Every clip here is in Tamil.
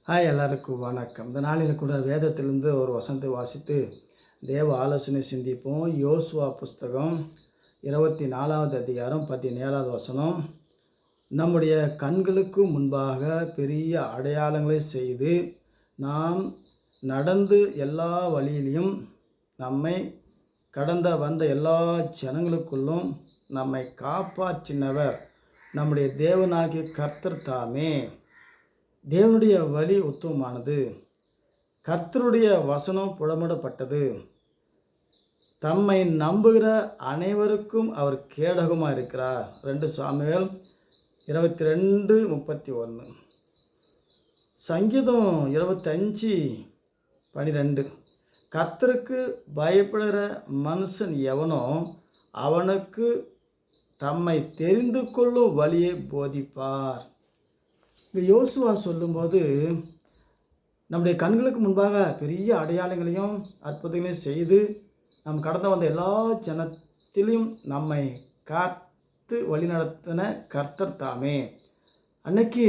ஹாய், எல்லாருக்கும் வணக்கம். இந்த நாளில் கூட வேதத்திலிருந்து ஒரு வசனத்தை வாசித்து தேவ ஆலோசனை சிந்திப்போம். யோசுவா புஸ்தகம் 24வது அதிகாரம் 17வது வசனம். நம்முடைய கண்களுக்கு முன்பாக பெரிய அடையாளங்களை செய்து நாம் நடந்து எல்லா வழியிலையும் நம்மை கடந்த வந்த எல்லா ஜனங்களுக்குள்ளும் நம்மை காப்பாற்றினவர் நம்முடைய தேவனாகிய கர்த்தர் தாமே. தேவனுடைய வழி உத்தமமானது, கர்த்தருடைய வசனம் புடமிடப்பட்டது, தம்மை நம்புகிற அனைவருக்கும் அவர் கேடகமாக இருக்கிறார். 2 சாமுவேல் 22:31. சங்கீதம் 25:12. கர்த்தருக்கு பயப்படுகிற மனுஷன் எவனோ அவனுக்கு தம்மை தெரிந்து கொள்ளும் வழியை போதிப்பார். இந்த யோசுவா சொல்லும்போது நம்முடைய கண்களுக்கு முன்பாக பெரிய அடையாளங்களையும் அற்புதங்களையும் செய்து நம் கடந்து வந்த எல்லா ஜனத்திலையும் நம்மை காத்து வழிநடத்தின கர்த்தர் தாமே. அன்னைக்கு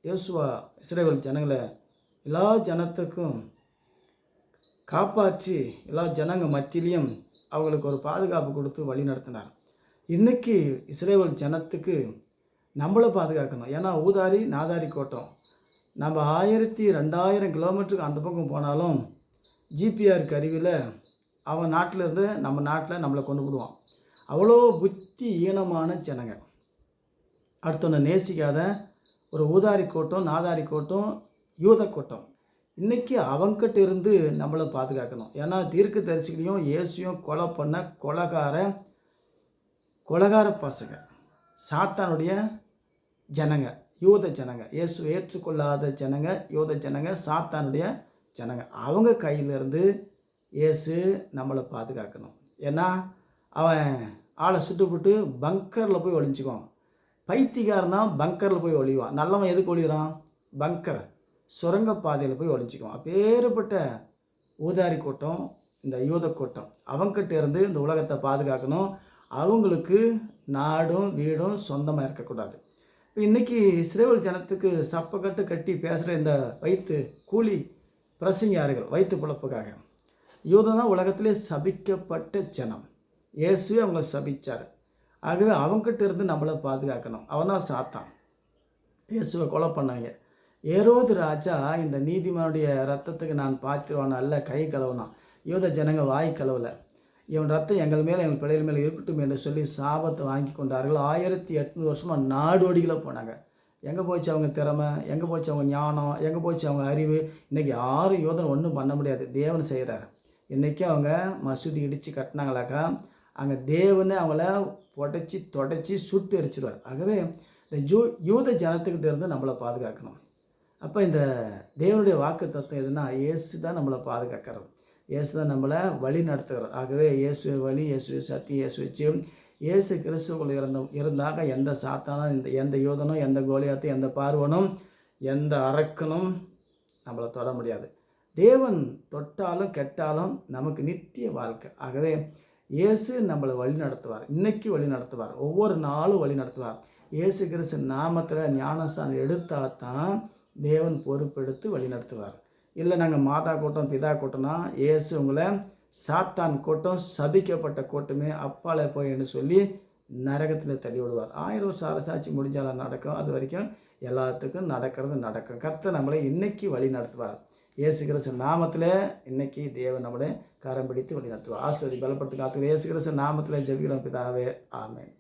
யோசுவா இஸ்ரவேல் ஜனங்களை எல்லா ஜனத்துக்கும் காப்பாற்றி எல்லா ஜனங்க மத்தியிலையும் அவங்களுக்கு ஒரு பாதுகாப்பு கொடுத்து வழி நடத்தினார். இன்றைக்கி இஸ்ரவேல் ஜனத்துக்கு நம்மளை பாதுகாக்கணும். ஏன்னா ஊதாரி நாதாரி கோட்டம். நம்ம 1000-2000 கிலோமீட்டருக்கு அந்த பக்கம் போனாலும் ஜிபிஆர் கருவியில் அவன் நாட்டிலேருந்து நம்ம நாட்டில் நம்மளை கொண்டு விடுவான். அவ்வளோ புத்தி ஈனமான ஜனங்க. அடுத்தொன்று நேசிக்காத ஒரு ஊதாரி கோட்டம், நாதாரி கோட்டம், யூத கோட்டம். இன்றைக்கி அவங்ககிட்ட இருந்து நம்மளை பாதுகாக்கணும். ஏன்னா தீர்க்க தரிசிகளையும் இயேசுவையும் கொலை பண்ண கொலகார பசங்க, சாத்தானுடைய ஜனங்க, யூத ஜனங்க, இயேசு ஏற்றுக்கொள்ளாத ஜனங்க, யூத ஜனங்க, சாத்தானுடைய ஜனங்க. அவங்க கையிலேருந்து இயேசு நம்மளை பாதுகாக்கணும். ஏன்னா அவன் ஆளை சுட்டுப்பட்டு பங்கரில் போய் ஒளிஞ்சிக்குவான். பைத்தியக்காரனா பங்கரில் போய் ஒளிவான். நல்லவன் எதுக்கு ஒளிகிறான்? பங்கர், சுரங்கப்பாதையில் போய் ஒளிஞ்சிக்குவான். அப்பேற்பட்ட ஊதாரி கூட்டம் இந்த யூத கூட்டம். அவங்ககிட்ட இருந்து இந்த உலகத்தை பாதுகாக்கணும். அவங்களுக்கு நாடும் வீடும் சொந்தமாக இருக்கக்கூடாது. இப்போ இன்றைக்கி இஸ்ரவேல் ஜனத்துக்கு சப்பக்கட்டு கட்டி பேசுகிற இந்த வயிற்று கூலி பிரசங்கியார்கள் வயிற்று பிழப்புக்காக. யூதம் தான் உலகத்திலே சபிக்கப்பட்ட ஜனம். இயேசு அவங்கள சபித்தார். ஆகவே அவங்ககிட்ட இருந்து நம்மளை பாதுகாக்கணும். அவன் தான் சாத்தான். இயேசுவை கொலை பண்ணாங்க. ஏரோது ராஜா இந்த நீதிமானுடைய ரத்தத்துக்கு நான் பார்த்துருவான் அல்ல கை கழுவணும். யூத ஜனங்க வாய் கழுவலை. இவன் ரத்தம் எங்கள் மேலே எங்கள் பிள்ளைகள் மேலே இருக்கட்டும் என்று சொல்லி சாபத்தை வாங்கி கொண்டார்கள். 1800 வருஷமாக நாடோடிகளை போனாங்க. எங்கே போச்சு அவங்க திறமை, எங்கே போச்சு அவங்க ஞானம், எங்கே போச்சு அவங்க அறிவு? இன்றைக்கி யாரும் யோதனை ஒன்றும் பண்ண முடியாது. தேவன் செய்கிறார். இன்றைக்கி அவங்க மசூதி இடித்து கட்டினாங்களாக்கா அங்கே தேவனை அவங்கள தொடச்சி சுட்டு எரிச்சிடுவார். ஆகவே இந்த யூத ஜனத்துக்கிட்ட இருந்து நம்மளை பாதுகாக்கணும். அப்போ இந்த தேவனுடைய வாக்கு தத்துவம் எதுனா இயேசு தான் நம்மளை பாதுகாக்கிறது. இயேசு தான் நம்மளை வழி நடத்துகிறார். ஆகவே இயேசுவை வழி, இயேசுவை சத்தியம், இயேசுவை ஜீவன், இயேசு கிறிஸ்துவுக்குள் இருந்தாக எந்த சாத்தானும், எந்த யூதனும், எந்த கோலியாத்தும், எந்த பார்வனும், எந்த அரக்கனும் நம்மளை தொட முடியாது. தேவன் தொட்டாலும் கெட்டாலும் நமக்கு நித்திய வாழ்க்கை. ஆகவே இயேசு நம்மளை வழி நடத்துவார். இன்றைக்கி வழி நடத்துவார். ஒவ்வொரு நாளும் வழி நடத்துவார். இயேசு கிறிஸ்து நாமத்தில் ஞானஸ்தானம் எடுத்தால் தான் தேவன் பொறுப்பெடுத்து வழி நடத்துவார். இல்லை நாங்கள் மாதா கூட்டம் பிதா கூட்டம்னா இயேசு உங்களை சாத்தான் கூட்டம், சபிக்கப்பட்ட கூட்டமே அப்பால போயின்னு சொல்லி நரகத்தில் தள்ளி விடுவார். 1000 வருஷம் அரசாட்சி முடிஞ்சாலும் நடக்கும். அது வரைக்கும் எல்லாத்துக்கும் நடக்கும். கர்த்தர் நம்மளை இன்னைக்கு வழி நடத்துவார். இயேசு கிறிஸ்து நாமத்தில் இன்னைக்கு தேவன் நம்மளை கரம் பிடித்து வழி நடத்துவார். ஆசீர்வதி பலப்படுத்தி காத்து இயேசு கிறிஸ்து நாமத்தில் ஜெபிக்கிறோம் பிதாவே, ஆமென்.